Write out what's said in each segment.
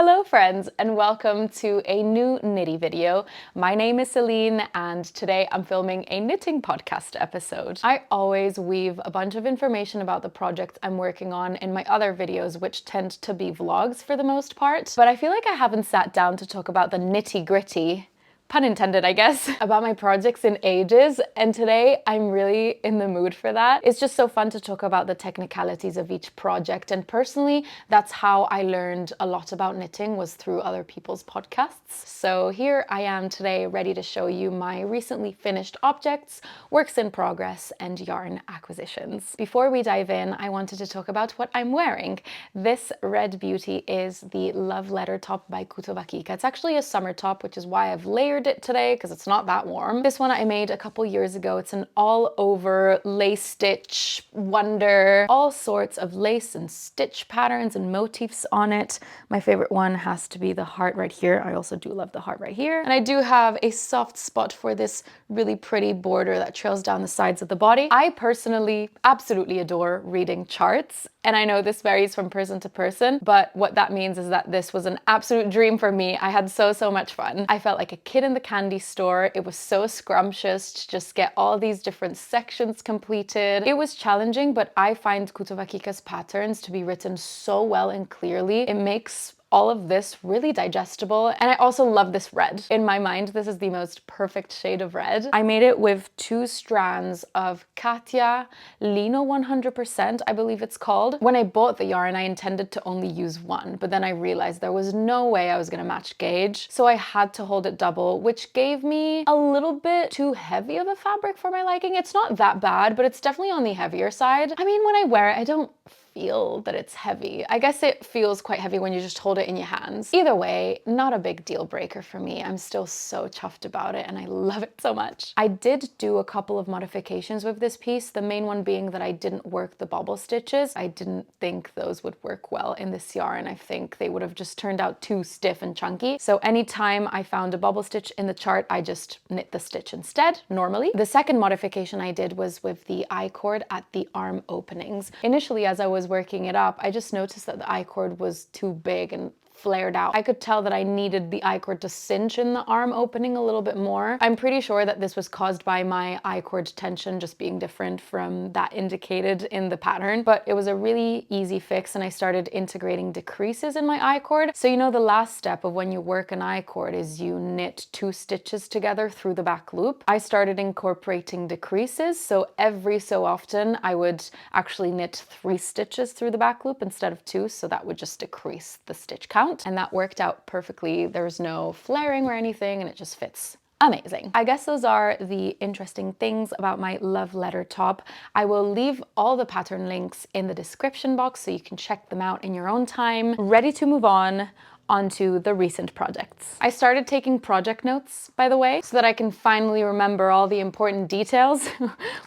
Hello friends and welcome to a new knitty video. My name is Céline and today I'm filming a knitting podcast episode. I always weave a bunch of information about the projects I'm working on in my other videos, which tend to be vlogs for the most part, but I feel like I haven't sat down to talk about the nitty-gritty, pun intended, I guess, about my projects in ages, and today I'm really in the mood for that. It's just so fun to talk about the technicalities of each project, and personally, that's how I learned a lot about knitting, was through other people's podcasts. So here I am today, ready to show you my recently finished objects, works in progress, and yarn acquisitions. Before we dive in, I wanted to talk about what I'm wearing. This red beauty is the Love Letter top by PetiteKnit. It's actually a summer top, which is why I've layered it today because it's not that warm. This one I made a couple years ago. It's an all over lace stitch wonder, all sorts of lace and stitch patterns and motifs on it. My favorite one has to be the heart right here. I also do love the heart right here. And I do have a soft spot for this really pretty border that trails down the sides of the body. I personally absolutely adore reading charts, and I know this varies from person to person, but what that means is that this was an absolute dream for me. I had so much fun. I felt like a kid in the candy store. It was so scrumptious to just get all these different sections completed. It was challenging, but I find PetiteKnit's patterns to be written so well and clearly. It makes all of this really digestible, and I also love this red. In my mind, this is the most perfect shade of red. I made it with 2 strands of Katya Lino 100%, I believe it's called. When I bought the yarn, I intended to only use one, but then I realized there was no way I was gonna match gauge, so I had to hold it double, which gave me a little bit too heavy of a fabric for my liking. It's not that bad, but it's definitely on the heavier side. I mean, when I wear it, I don't feel that it's heavy. I guess it feels quite heavy when you just hold it in your hands. Either way, not a big deal breaker for me. I'm still so chuffed about it and I love it so much. I did do a couple of modifications with this piece, the main one being that I didn't work the bobble stitches. I didn't think those would work well in this yarn. I think they would have just turned out too stiff and chunky. So anytime I found a bobble stitch in the chart, I just knit the stitch instead, normally. The second modification I did was with the I-cord at the arm openings. Initially, as I was working it up, I just noticed that the I-cord was too big and flared out. I could tell that I needed the I-cord to cinch in the arm opening a little bit more. I'm pretty sure that this was caused by my I-cord tension just being different from that indicated in the pattern, but it was a really easy fix, and I started integrating decreases in my I-cord. So you know, the last step of when you work an I-cord is you knit 2 stitches together through the back loop. I started incorporating decreases, so every so often I would actually knit 3 stitches through the back loop instead of 2, so that would just decrease the stitch count. And that worked out perfectly. There's no flaring or anything, and it just fits amazing. I guess those are the interesting things about my Love Letter top. I will leave all the pattern links in the description box so you can check them out in your own time. Ready to move on onto the recent projects. I started taking project notes, by the way, so that I can finally remember all the important details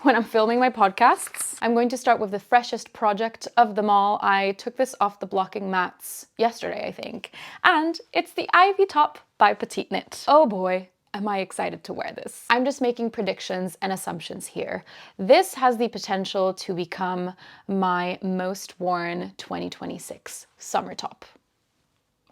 when I'm filming my podcasts. I'm going to start with the freshest project of them all. I took this off the blocking mats yesterday, I think, and it's the Ivy top by PetiteKnit. Oh boy, am I excited to wear this. I'm just making predictions and assumptions here. This has the potential to become my most worn 2026 summer top.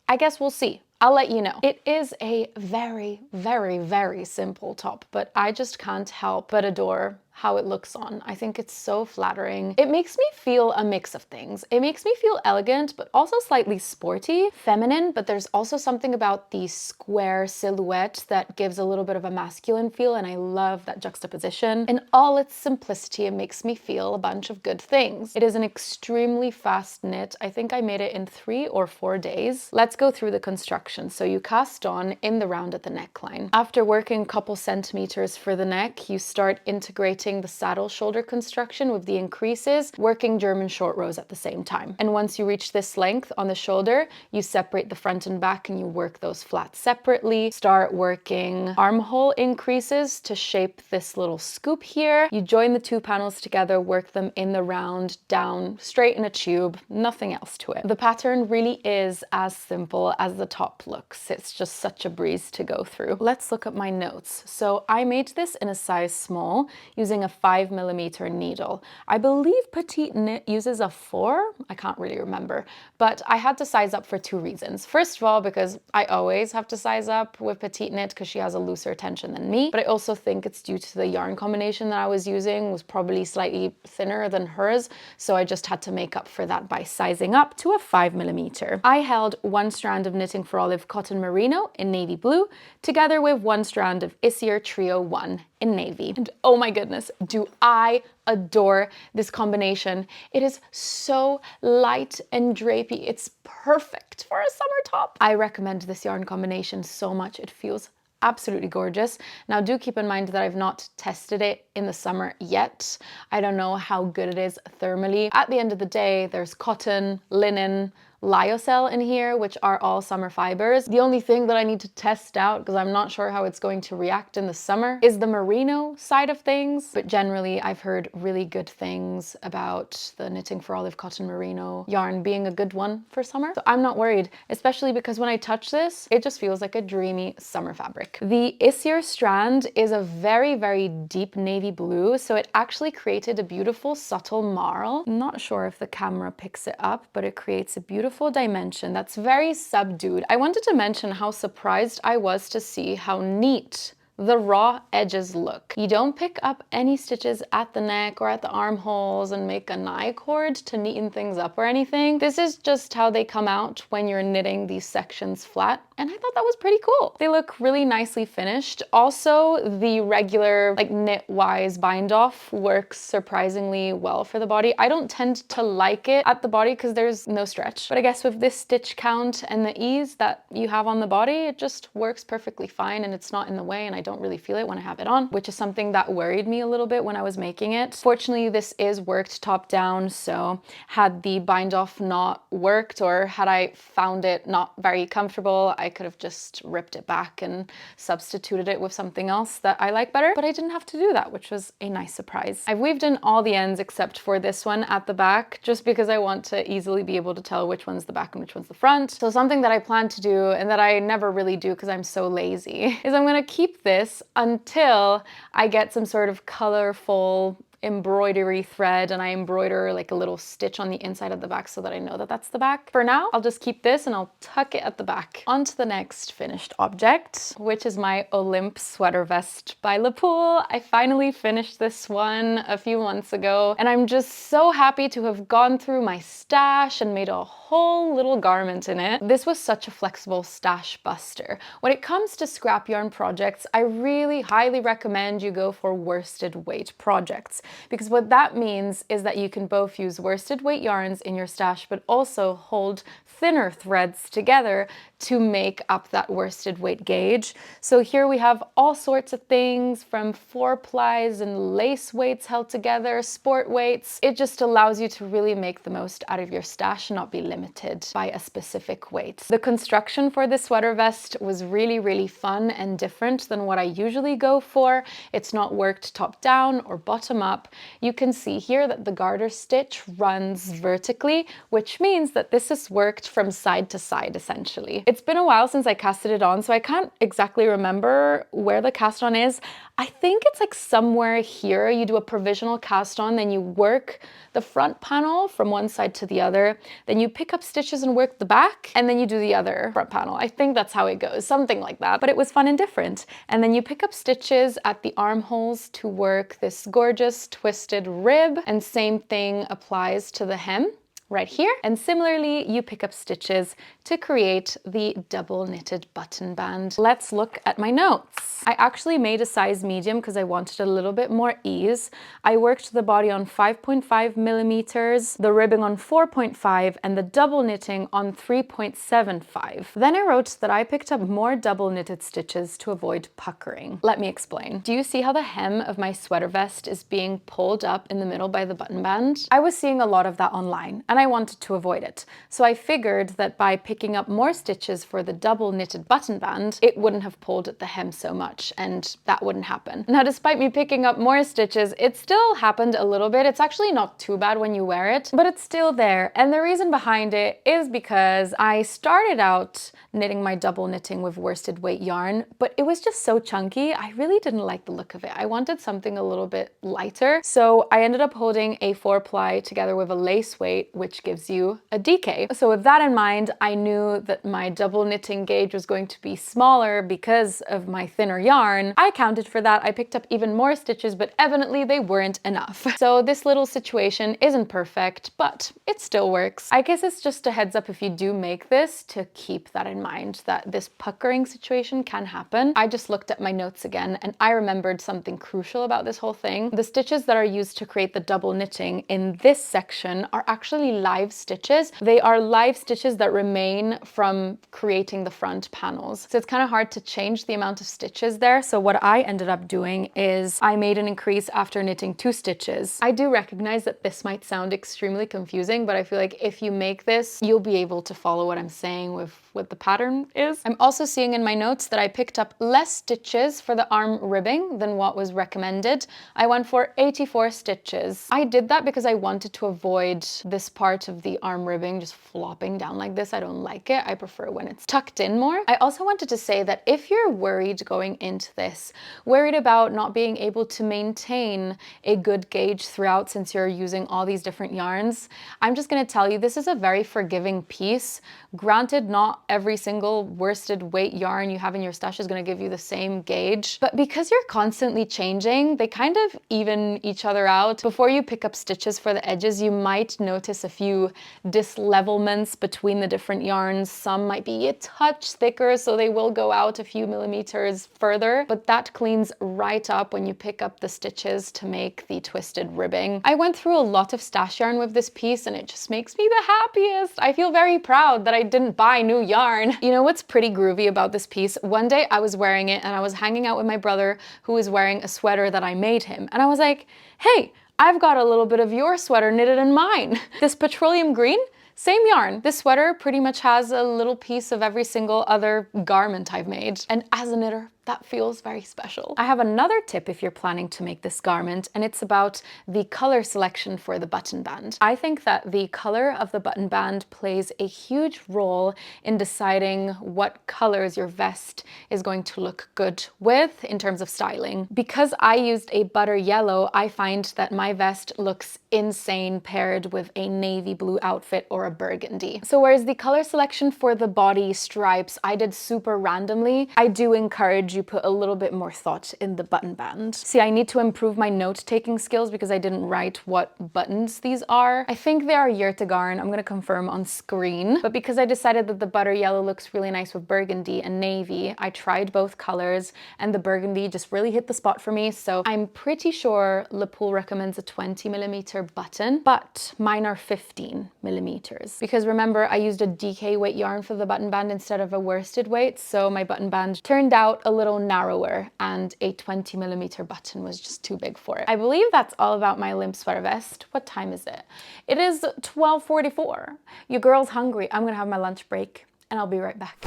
I guess we'll see. I'll let you know. It is a very simple top, but I just can't help but adore how it looks on. I think it's so flattering. It makes me feel a mix of things. It makes me feel elegant, but also slightly sporty, feminine, but there's also something about the square silhouette that gives a little bit of a masculine feel, and I love that juxtaposition. In all its simplicity, it makes me feel a bunch of good things. It is an extremely fast knit. I think I made it in 3 or 4 days. Let's go through the construction. So you cast on in the round at the neckline. After working a couple centimeters for the neck, you start integrating the saddle shoulder construction with the increases, working German short rows at the same time. And once you reach this length on the shoulder, you separate the front and back and you work those flats separately. Start working armhole increases to shape this little scoop here. You join the 2 panels together, work them in the round, down, straight in a tube, nothing else to it. The pattern really is as simple as the top looks. It's just such a breeze to go through. Let's look at my notes. So I made this in a size small using using a 5mm needle. I believe PetiteKnit uses a 4. I can't really remember, but I had to size up for 2 reasons. First of all, because I always have to size up with PetiteKnit because she has a looser tension than me, but I also think it's due to the yarn combination that I was using was probably slightly thinner than hers, so I just had to make up for that by sizing up to a 5mm. I held 1 strand of Knitting for Olive cotton merino in navy blue, together with 1 strand of Isier Trio 1 in navy. And oh my goodness, do I adore this combination. It is so light and drapey. It's perfect for a summer top. I recommend this yarn combination so much. It feels absolutely gorgeous. Now do keep in mind that I've not tested it in the summer yet. I don't know how good it is thermally. At the end of the day, there's cotton, linen, lyocell in here, which are all summer fibers. The only thing that I need to test out, because I'm not sure how it's going to react in the summer, is the merino side of things. But generally, I've heard really good things about the Knitting for Olive cotton merino yarn being a good one for summer. So I'm not worried, especially because when I touch this, it just feels like a dreamy summer fabric. The Isier strand is a very, very deep navy blue, so it actually created a beautiful subtle marl. I'm not sure if the camera picks it up, but it creates a beautiful dimension that's very subdued. I wanted to mention how surprised I was to see how neat the raw edges look. You don't pick up any stitches at the neck or at the armholes and make a nigh cord to neaten things up or anything. This is just how they come out when you're knitting these sections flat, and I thought that was pretty cool. They look really nicely finished. Also, the regular like knit-wise bind off works surprisingly well for the body. I don't tend to like it at the body because there's no stretch, but I guess with this stitch count and the ease that you have on the body, it just works perfectly fine and it's not in the way, and I don't really feel it when I have it on, which is something that worried me a little bit when I was making it. Fortunately, this is worked top down, so had the bind off not worked, or had I found it not very comfortable, I could have just ripped it back and substituted it with something else that I like better, but I didn't have to do that, which was a nice surprise. I've weaved in all the ends except for this one at the back, just because I want to easily be able to tell which one's the back and which one's the front. So something that I plan to do, and that I never really do because I'm so lazy, is I'm gonna keep this until I get some sort of colorful embroidery thread and I embroider like a little stitch on the inside of the back so that I know that that's the back. For now, I'll just keep this and I'll tuck it at the back. On to the next finished object, which is my Olymp sweater vest by Le Pool. I finally finished this one a few months ago, and I'm just so happy to have gone through my stash and made a whole little garment in it. This was such a flexible stash buster. When it comes to scrap yarn projects, I really highly recommend you go for worsted weight projects, because what that means is that you can both use worsted weight yarns in your stash, but also hold thinner threads together to make up that worsted weight gauge. So here we have all sorts of things, from 4-plies and lace weights held together, sport weights. It just allows you to really make the most out of your stash and not be limited by a specific weight. The construction for this sweater vest was really, really fun and different than what I usually go for. It's not worked top down or bottom up. You can see here that the garter stitch runs vertically, which means that this is worked from side to side essentially. It's been a while since I casted it on, so I can't exactly remember where the cast on is. I think it's like somewhere here. You do a provisional cast on, then you work the front panel from one side to the other, then you pick up stitches and work the back, and then you do the other front panel. I think that's how it goes, something like that, but it was fun and different. And then you pick up stitches at the armholes to work this gorgeous twisted rib, and same thing applies to the hem right here. And similarly, you pick up stitches to create the double knitted button band. Let's look at my notes. I actually made a size medium because I wanted a little bit more ease. I worked the body on 5.5 millimeters, the ribbing on 4.5, and the double knitting on 3.75. Then I wrote that I picked up more double knitted stitches to avoid puckering. Let me explain. Do you see how the hem of my sweater vest is being pulled up in the middle by the button band? I was seeing a lot of that online, and I wanted to avoid it. So I figured that by picking up more stitches for the double knitted button band, it wouldn't have pulled at the hem so much, and that wouldn't happen. Now, despite me picking up more stitches, it still happened a little bit. It's actually not too bad when you wear it, but it's still there. And the reason behind it is because I started out knitting my double knitting with worsted weight yarn, but it was just so chunky. I really didn't like the look of it. I wanted something a little bit lighter. So I ended up holding a 4-ply together with a lace weight, which gives you a DK. So with that in mind, I knew that my double knitting gauge was going to be smaller because of my thinner yarn. I accounted for that. I picked up even more stitches, but evidently they weren't enough. So this little situation isn't perfect, but it still works. I guess it's just a heads up if you do make this to keep that in mind, that this puckering situation can happen. I just looked at my notes again and I remembered something crucial about this whole thing. The stitches that are used to create the double knitting in this section are actually live stitches. They are live stitches that remain from creating the front panels. So it's kind of hard to change the amount of stitches there. So what I ended up doing is I made an increase after knitting 2 stitches. I do recognize that this might sound extremely confusing, but I feel like if you make this, you'll be able to follow what I'm saying with what the pattern is. I'm also seeing in my notes that I picked up less stitches for the arm ribbing than what was recommended. I went for 84 stitches. I did that because I wanted to avoid this part of the arm ribbing just flopping down like this. I don't like it. I prefer when it's tucked in more. I also wanted to say that if you're worried going into this, worried about not being able to maintain a good gauge throughout since you're using all these different yarns, I'm just going to tell you this is a very forgiving piece. Granted, not every single worsted weight yarn you have in your stash is going to give you the same gauge, but because you're constantly changing, they kind of even each other out. Before you pick up stitches for the edges, you might notice a few dislevelments between the different yarns. Some might be a touch thicker, so they will go out a few millimeters further, but that cleans right up when you pick up the stitches to make the twisted ribbing. I went through a lot of stash yarn with this piece and it just makes me the happiest. I feel very proud that I didn't buy new yarn. You know what's pretty groovy about this piece? One day I was wearing it and I was hanging out with my brother who was wearing a sweater that I made him. And I was like, hey, I've got a little bit of your sweater knitted in mine. This petroleum green, same yarn. This sweater pretty much has a little piece of every single other garment I've made. And as a knitter, that feels very special. I have another tip if you're planning to make this garment, and it's about the color selection for the button band. I think that the color of the button band plays a huge role in deciding what colors your vest is going to look good with in terms of styling. Because I used a butter yellow, I find that my vest looks insane paired with a navy blue outfit or a burgundy. So whereas the color selection for the body stripes I did super randomly, I do encourage you put a little bit more thought in the button band. See, I need to improve my note-taking skills because I didn't write what buttons these are. I think they are Yurtagarn. I'm gonna confirm on screen. But because I decided that the butter yellow looks really nice with burgundy and navy, I tried both colors and the burgundy just really hit the spot for me. So I'm pretty sure Le Pool recommends a 20mm button, but mine are 15mm. Because remember, I used a DK weight yarn for the button band instead of a worsted weight, so my button band turned out a little narrower and a 20mm button was just too big for it. I believe that's all about my Olymp sweater vest. What time is it? It is 12:44. Your girl's hungry. I'm gonna have my lunch break and I'll be right back.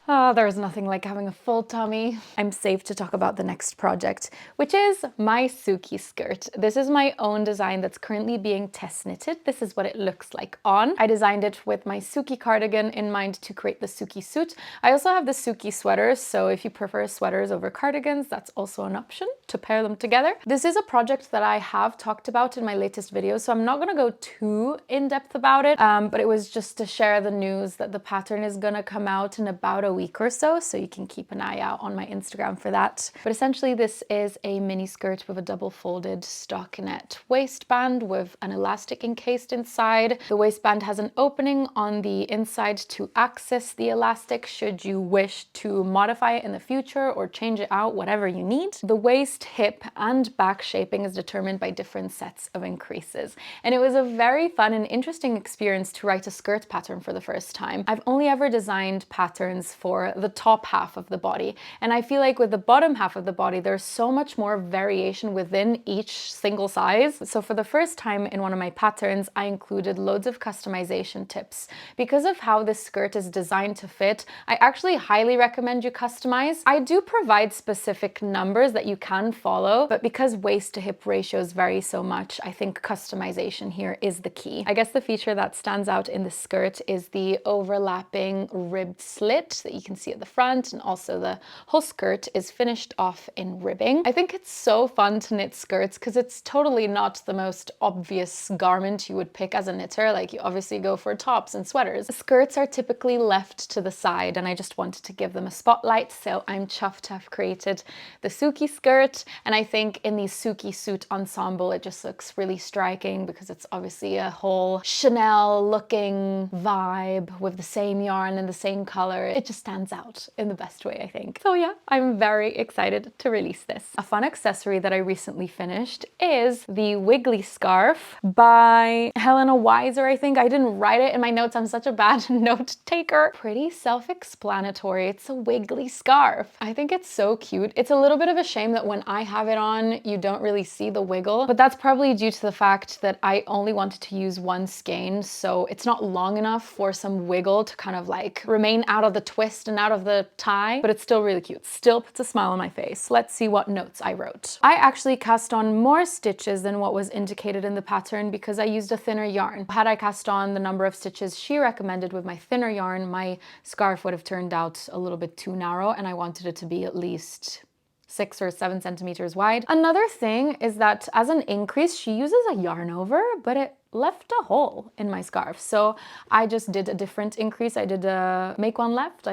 Oh, there's nothing like having a full tummy. I'm safe to talk about the next project, which is my Suki skirt. This is my own design that's currently being test knitted. This is what it looks like on. I designed it with my Suki cardigan in mind to create the Suki suit. I also have the Suki sweaters, so if you prefer sweaters over cardigans, that's also an option to pair them together. This is a project that I have talked about in my latest video, so I'm not gonna go too in-depth about it, but it was just to share the news that the pattern is gonna come out in about a week or so you can keep an eye out on my Instagram for that. But essentially this is a mini skirt with a double folded stockinette waistband with an elastic encased inside. The waistband has an opening on the inside to access the elastic should you wish to modify it in the future or change it out, whatever you need. The waist, hip and back shaping is determined by different sets of increases. And it was a very fun and interesting experience to write a skirt pattern for the first time. I've only ever designed patterns for for the top half of the body. And I feel like with the bottom half of the body, there's so much more variation within each single size. So for the first time in one of my patterns, I included loads of customization tips. Because of how this skirt is designed to fit, I actually highly recommend you customize. I do provide specific numbers that you can follow, but because waist to hip ratios vary so much, I think customization here is the key. I guess the feature that stands out in the skirt is the overlapping ribbed slit that you can see at the front, and also the whole skirt is finished off in ribbing. I think it's so fun to knit skirts because it's totally not the most obvious garment you would pick as a knitter. Like, you obviously go for tops and sweaters. Skirts are typically left to the side, and I just wanted to give them a spotlight, so I'm chuffed to have created the Sookie skirt. And I think in the Sookie suit ensemble, it just looks really striking because it's obviously a whole Chanel looking vibe with the same yarn and the same color. It just stands out in the best way, I think. So yeah, I'm very excited to release this. A fun accessory that I recently finished is the Wiggly scarf by Helena Weiser, I think. I didn't write it in my notes. I'm such a bad note taker. Pretty self-explanatory. It's a wiggly scarf. I think it's so cute. It's a little bit of a shame that when I have it on, you don't really see the wiggle, but that's probably due to the fact that I only wanted to use one skein, so it's not long enough for some wiggle to kind of like remain out of the twist and out of the tie, but it's still really cute. Still puts a smile on my face. Let's see what notes I wrote. I actually cast on more stitches than what was indicated in the pattern because I used a thinner yarn. Had I cast on the number of stitches she recommended with my thinner yarn, my scarf would have turned out a little bit too narrow, and I wanted it to be at least 6 or 7 centimeters wide. Another thing is that as an increase, she uses a yarn over, but it left a hole in my scarf. So I just did a different increase. I did a make one left,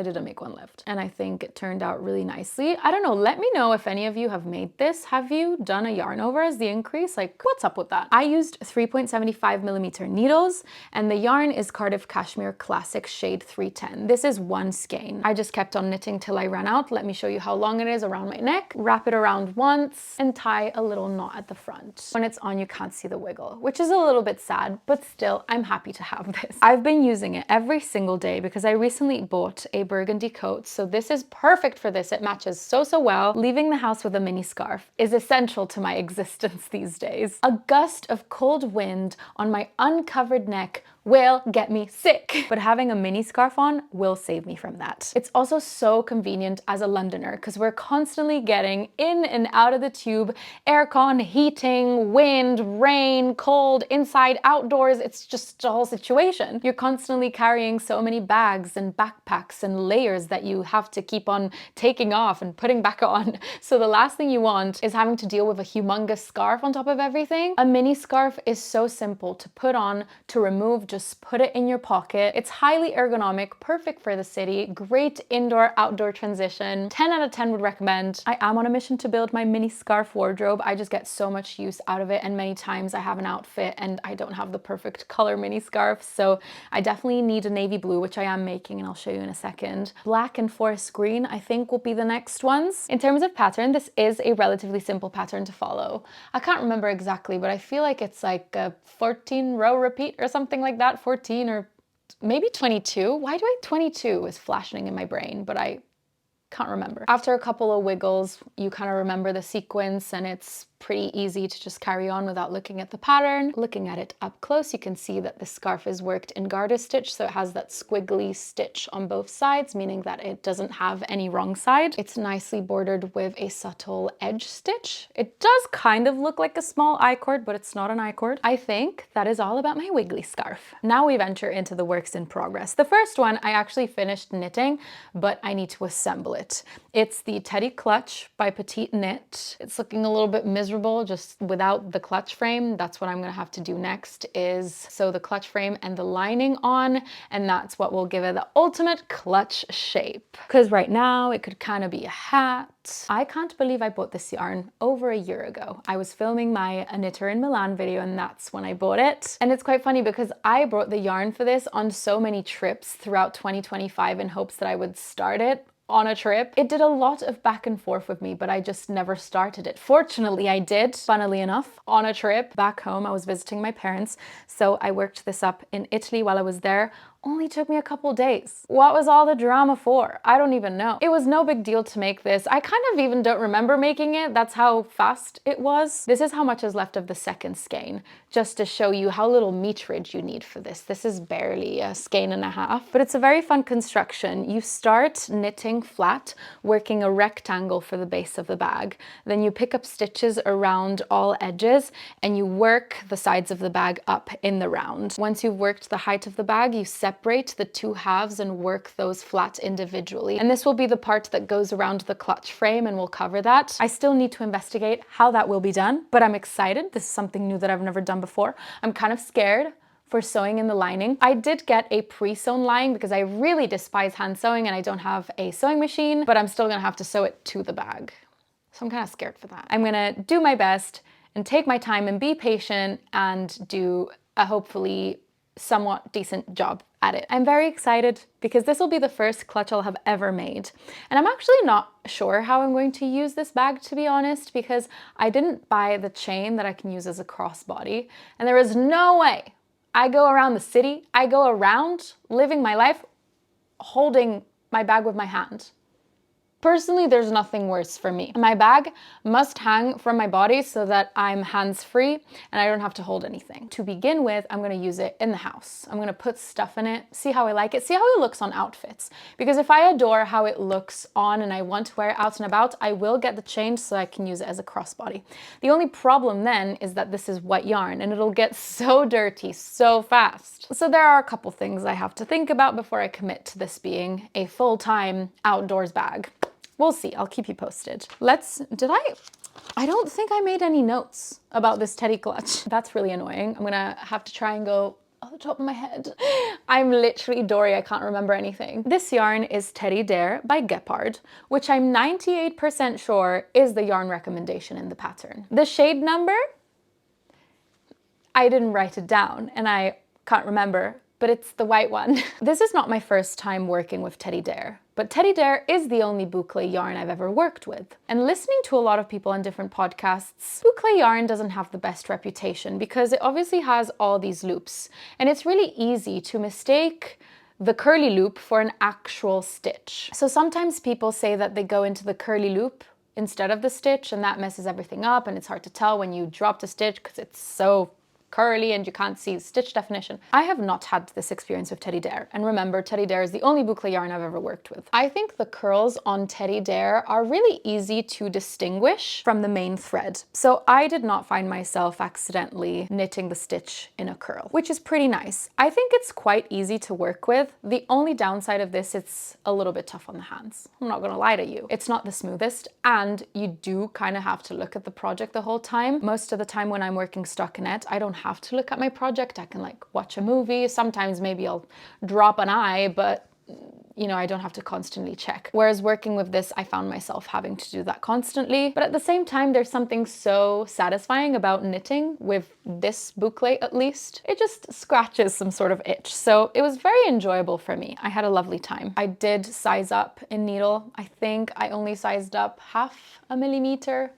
and I think it turned out really nicely. I don't know, let me know if any of you have made this. Have you done a yarn over as the increase? Like, what's up with that? I used 3.75mm needles, and the yarn is Cardiff Cashmere Classic shade 310. This is one skein. I just kept on knitting till I ran out. Let me show you how long it is around my neck. Wrap it around once and tie a little knot at the front. When it's on, you can't see the wiggle, which is a little bit sad, but still, I'm happy to have this. I've been using it every single day because I recently bought a burgundy coat, so this is perfect for this. It matches so well. Leaving the house with a mini scarf is essential to my existence these days. A gust of cold wind on my uncovered neck will get me sick, but having a mini scarf on will save me from that. It's also so convenient as a Londoner because we're constantly getting in and out of the tube, aircon, heating, wind, rain, cold, inside, outdoors. It's just a whole situation. You're constantly carrying so many bags and backpacks and layers that you have to keep on taking off and putting back on. So the last thing you want is having to deal with a humongous scarf on top of everything. A mini scarf is so simple to put on, to remove. Just put it in your pocket. It's highly ergonomic, perfect for the city, great indoor-outdoor transition. 10 out of 10 would recommend. I am on a mission to build my mini scarf wardrobe. I just get so much use out of it, and many times I have an outfit and I don't have the perfect color mini scarf, so I definitely need a navy blue, which I am making and I'll show you in a second. Black and forest green, I think, will be the next ones. In terms of pattern, this is a relatively simple pattern to follow. I can't remember exactly, but I feel like it's like a 14-row repeat or something like that. 14 or maybe 22. Why do I 22 is flashing in my brain, but I can't remember. After a couple of wiggles, you kind of remember the sequence, and it's pretty easy to just carry on without looking at the pattern. Looking at it up close, you can see that the scarf is worked in garter stitch, so it has that squiggly stitch on both sides, meaning that it doesn't have any wrong side. It's nicely bordered with a subtle edge stitch. It does kind of look like a small I-cord, but it's not an I-cord. I think that is all about my Wiggly scarf. Now we venture into the works in progress. The first one I actually finished knitting, but I need to assemble it. It's the Teddy Clutch by PetiteKnit. It's looking a little bit miserable just without the clutch frame. That's what I'm gonna have to do next, is sew the clutch frame and the lining on, and that's what will give it the ultimate clutch shape. Because right now it could kind of be a hat. I can't believe I bought this yarn over a year ago. I was filming my A Knitter in Milan video, and that's when I bought it. And it's quite funny because I brought the yarn for this on so many trips throughout 2025 in hopes that I would start it on a trip. It did a lot of back and forth with me, but I just never started it. Fortunately, I did, funnily enough, on a trip back home. I was visiting my parents, so I worked this up in Italy while I was there only took me a couple days. What was all the drama for? I don't even know. It was no big deal to make this. I kind of even don't remember making it. That's how fast it was. This is how much is left of the second skein, just to show you how little meterage you need for this. This is barely a skein and a half, but it's a very fun construction. You start knitting flat, working a rectangle for the base of the bag. Then you pick up stitches around all edges and you work the sides of the bag up in the round. Once you've worked the height of the bag, you separate the two halves and work those flat individually. And this will be the part that goes around the clutch frame, and we'll cover that. I still need to investigate how that will be done, but I'm excited. This is something new that I've never done before. I'm kind of scared for sewing in the lining. I did get a pre-sewn lining because I really despise hand sewing and I don't have a sewing machine, but I'm still gonna have to sew it to the bag. So I'm kind of scared for that. I'm gonna do my best and take my time and be patient and do a hopefully somewhat decent job at it. I'm very excited because this will be the first clutch I'll have ever made. And I'm actually not sure how I'm going to use this bag, to be honest, because I didn't buy the chain that I can use as a crossbody. And there is no way I go around the city, I go around living my life holding my bag with my hand. Personally, there's nothing worse for me. My bag must hang from my body so that I'm hands-free and I don't have to hold anything. To begin with, I'm gonna use it in the house. I'm gonna put stuff in it, see how I like it, see how it looks on outfits. Because if I adore how it looks on and I want to wear it out and about, I will get the change so I can use it as a crossbody. The only problem then is that this is white yarn and it'll get so dirty so fast. So there are a couple things I have to think about before I commit to this being a full-time outdoors bag. We'll see, I'll keep you posted. I don't think I made any notes about this teddy clutch. That's really annoying. I'm gonna have to try and go off the top of my head. I'm literally Dory, I can't remember anything. This yarn is Teddy Dare by Gepard, which I'm 98% sure is the yarn recommendation in the pattern. The shade number, I didn't write it down and I can't remember, but it's the white one. This is not my first time working with Teddy Dare, but Teddy Dare is the only boucle yarn I've ever worked with. And listening to a lot of people on different podcasts, boucle yarn doesn't have the best reputation because it obviously has all these loops. And it's really easy to mistake the curly loop for an actual stitch. So sometimes people say that they go into the curly loop instead of the stitch and that messes everything up and it's hard to tell when you drop the stitch because it's so curly and you can't see stitch definition. I have not had this experience with Teddy Dare. And remember, Teddy Dare is the only boucle yarn I've ever worked with. I think the curls on Teddy Dare are really easy to distinguish from the main thread. So I did not find myself accidentally knitting the stitch in a curl, which is pretty nice. I think it's quite easy to work with. The only downside of this, it's a little bit tough on the hands. I'm not gonna lie to you. It's not the smoothest and you do kind of have to look at the project the whole time. Most of the time when I'm working stockinette, I don't have to look at my project. I can like watch a movie. Sometimes maybe I'll drop an eye, but you know, I don't have to constantly check. Whereas working with this, I found myself having to do that constantly. But at the same time, there's something so satisfying about knitting with this boucle, at least. It just scratches some sort of itch. So it was very enjoyable for me. I had a lovely time. I did size up in needle. I think I only sized up 0.5 millimeter.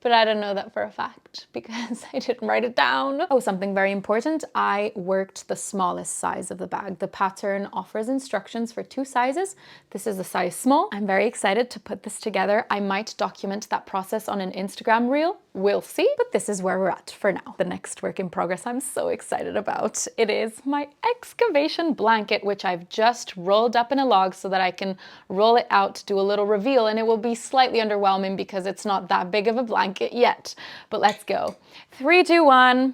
But I don't know that for a fact because I didn't write it down. Oh, something very important. I worked the smallest size of the bag. The pattern offers instructions for 2 sizes. This is a size small. I'm very excited to put this together. I might document that process on an Instagram reel. We'll see, but this is where we're at for now. The next work in progress I'm so excited about. It is my Excavation blanket, which I've just rolled up in a log so that I can roll it out to do a little reveal, and it will be slightly underwhelming because it's not that big of a blanket yet. But let's go. 3, 2, 1.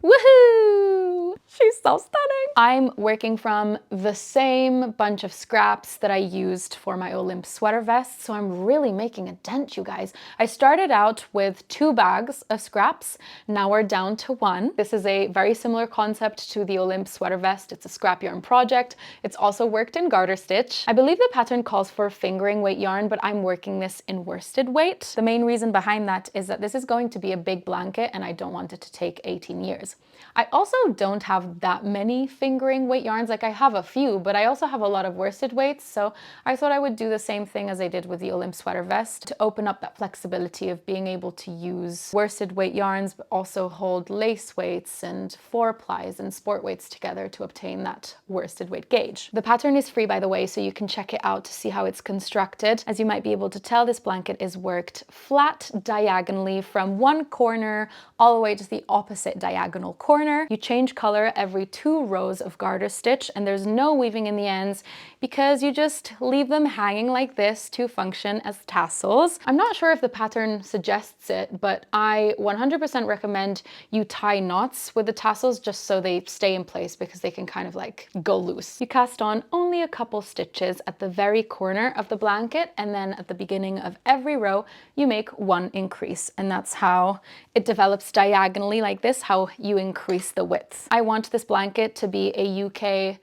Woohoo! She's so stunning. I'm working from the same bunch of scraps that I used for my Olymp sweater vest, so I'm really making a dent, you guys. I started out with 2 bags of scraps. Now we're down to 1. This is a very similar concept to the Olymp sweater vest. It's a scrap yarn project. It's also worked in garter stitch. I believe the pattern calls for fingering weight yarn, but I'm working this in worsted weight. The main reason behind that is that this is going to be a big blanket and I don't want it to take 18 years. I also don't have have that many fingering weight yarns. Like I have a few, but I also have a lot of worsted weights. So I thought I would do the same thing as I did with the Olymp sweater vest to open up that flexibility of being able to use worsted weight yarns, but also hold lace weights and 4-plies and sport weights together to obtain that worsted weight gauge. The pattern is free, by the way, so you can check it out to see how it's constructed. As you might be able to tell, this blanket is worked flat diagonally from one corner all the way to the opposite diagonal corner. You change color every 2 rows of garter stitch, and there's no weaving in the ends because you just leave them hanging like this to function as tassels. I'm not sure if the pattern suggests it, but I 100% recommend you tie knots with the tassels just so they stay in place, because they can kind of like go loose. You cast on only a couple stitches at the very corner of the blanket, and then at the beginning of every row you make 1 increase, and that's how it develops diagonally like this, how you increase the width. I want this blanket to be a UK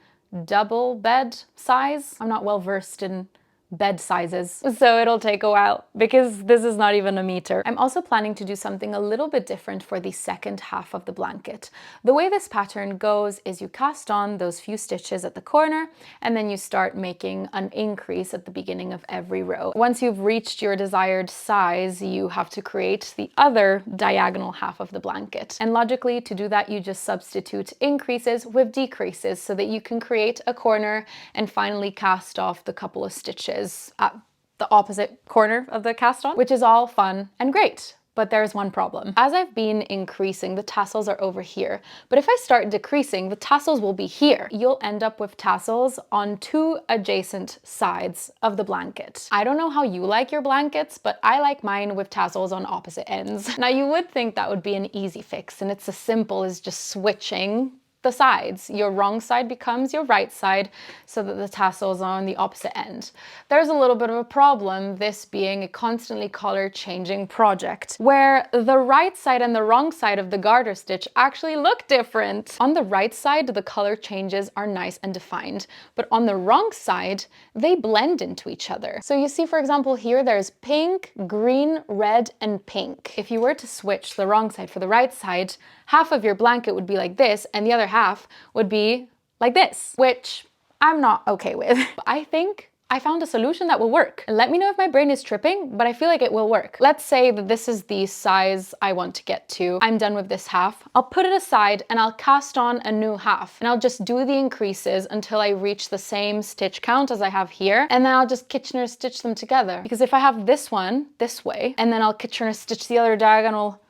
double bed size. I'm not well versed in bed sizes, so it'll take a while because this is not even a meter. I'm also planning to do something a little bit different for the second half of the blanket. The way this pattern goes is you cast on those few stitches at the corner, and then you start making an increase at the beginning of every row. Once you've reached your desired size, you have to create the other diagonal half of the blanket. And logically, to do that, you just substitute increases with decreases so that you can create a corner and finally cast off the couple of stitches at the opposite corner of the cast on, which is all fun and great. But there's one problem. As I've been increasing, the tassels are over here. But if I start decreasing, the tassels will be here. You'll end up with tassels on 2 adjacent sides of the blanket. I don't know how you like your blankets, but I like mine with tassels on opposite ends. Now you would think that would be an easy fix, and it's as simple as just switching the sides. Your wrong side becomes your right side so that the tassels are on the opposite end. There's a little bit of a problem, this being a constantly color changing project, where the right side and the wrong side of the garter stitch actually look different. On the right side, the color changes are nice and defined, but on the wrong side, they blend into each other. So you see, for example, here there's pink, green, red, and pink. If you were to switch the wrong side for the right side, half of your blanket would be like this, and the other half would be like this, which I'm not okay with. I think I found a solution that will work. Let me know if my brain is tripping, but I feel like it will work. Let's say that this is the size I want to get to. I'm done with this half. I'll put it aside and I'll cast on a new half, and I'll just do the increases until I reach the same stitch count as I have here, and then I'll just Kitchener stitch them together. Because if I have this one this way, and then I'll Kitchener stitch the other diagonal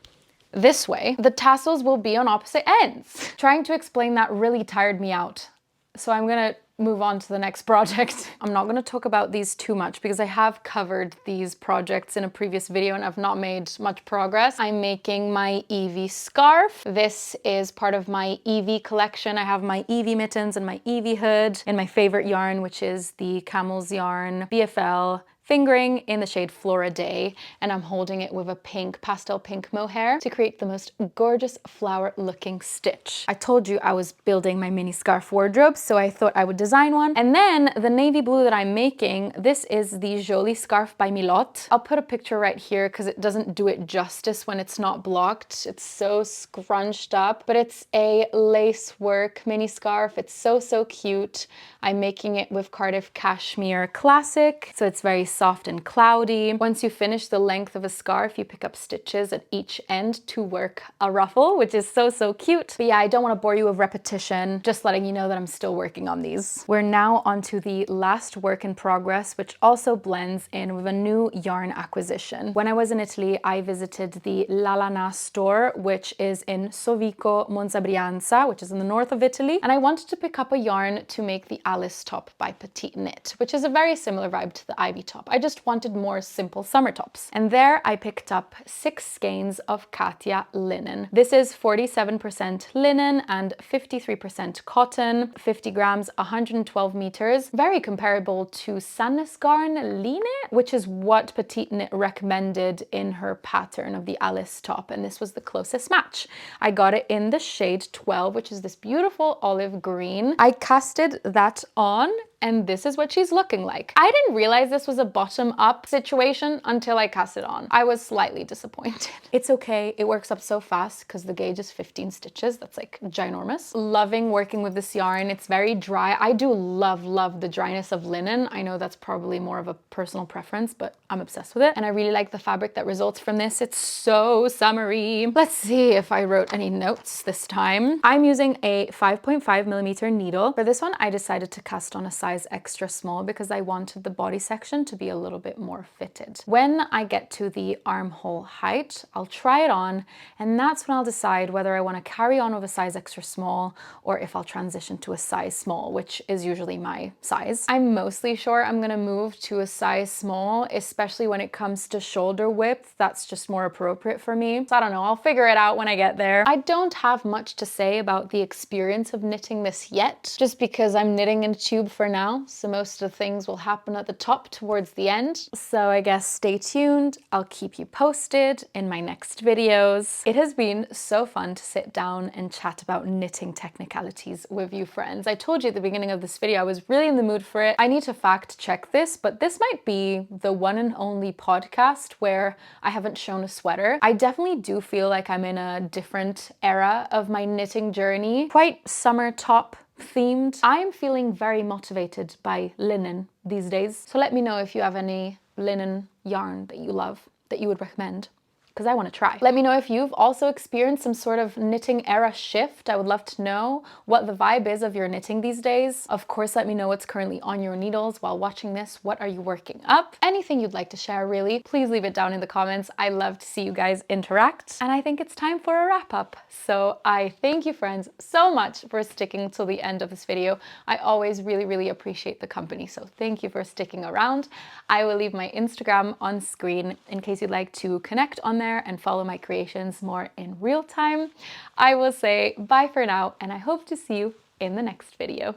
this way, the tassels will be on opposite ends. Trying to explain that really tired me out. So I'm gonna move on to the next project. I'm not gonna talk about these too much because I have covered these projects in a previous video and I've not made much progress. I'm making my Evie scarf. This is part of my Evie collection. I have my Evie mittens and my Evie hood and my favorite yarn, which is the Camel's Yarn BFL fingering in the shade Flora Day, and I'm holding it with a pink, pastel pink mohair to create the most gorgeous flower looking stitch. I told you I was building my mini scarf wardrobe, so I thought I would design one. And then the navy blue that I'm making, this is the Jolie scarf by Milot. I'll put a picture right here because it doesn't do it justice when it's not blocked. It's so scrunched up, but it's a lace work mini scarf. It's so cute. I'm making it with Cardiff Cashmere Classic, so it's very soft and cloudy. Once you finish the length of a scarf, you pick up stitches at each end to work a ruffle, which is so cute. But yeah, I don't want to bore you with repetition, just letting you know that I'm still working on these. We're now onto the last work in progress, which also blends in with a new yarn acquisition. When I was in Italy, I visited the La Lana store, which is in Sovico, Monza Brianza, which is in the north of Italy. And I wanted to pick up a yarn to make the Alice top by PetiteKnit, which is a very similar vibe to the Ivy top. I just wanted more simple summer tops. And there I picked up 6 skeins of Katia linen. This is 47% linen and 53% cotton, 50 grams, 112 meters. Very comparable to Sandnesgarn Line, which is what PetiteKnit recommended in her pattern of the Alice top. And this was the closest match. I got it in the shade 12, which is this beautiful olive green. I casted that on and this is what she's looking like. I didn't realize this was a bottom up situation until I cast it on. I was slightly disappointed. It's okay, it works up so fast because the gauge is 15 stitches. That's like ginormous. Loving working with this yarn. It's very dry. I do love the dryness of linen. I know that's probably more of a personal preference, but I'm obsessed with it. And I really like the fabric that results from this. It's so summery. Let's see if I wrote any notes this time. I'm using a 5.5mm needle. For this one, I decided to cast on a size extra small because I wanted the body section to be a little bit more fitted. When I get to the armhole height, I'll try it on, and that's when I'll decide whether I want to carry on with a size extra small or if I'll transition to a size small, which is usually my size. I'm mostly sure I'm gonna move to a size small, especially when it comes to shoulder width. That's just more appropriate for me. So I don't know, I'll figure it out when I get there. I don't have much to say about the experience of knitting this yet, just because I'm knitting in a tube for now, so most of the things will happen at the top towards the end. So I guess stay tuned. I'll keep you posted in my next videos. It has been so fun to sit down and chat about knitting technicalities with you friends. I told you at the beginning of this video I was really in the mood for it. I need to fact check this, but this might be the one and only podcast where I haven't shown a sweater. I definitely do feel like I'm in a different era of my knitting journey, quite summer top themed. I'm feeling very motivated by linen these days. So let me know if you have any linen yarn that you love, that you would recommend, because I want to try. Let me know if you've also experienced some sort of knitting era shift. I would love to know what the vibe is of your knitting these days. Of course, let me know what's currently on your needles while watching this. What are you working up? Anything you'd like to share, really, please leave it down in the comments. I love to see you guys interact. And I think it's time for a wrap up. So I thank you friends so much for sticking till the end of this video. I always really appreciate the company. So thank you for sticking around. I will leave my Instagram on screen in case you'd like to connect on there and follow my creations more in real time. I will say bye for now, and I hope to see you in the next video.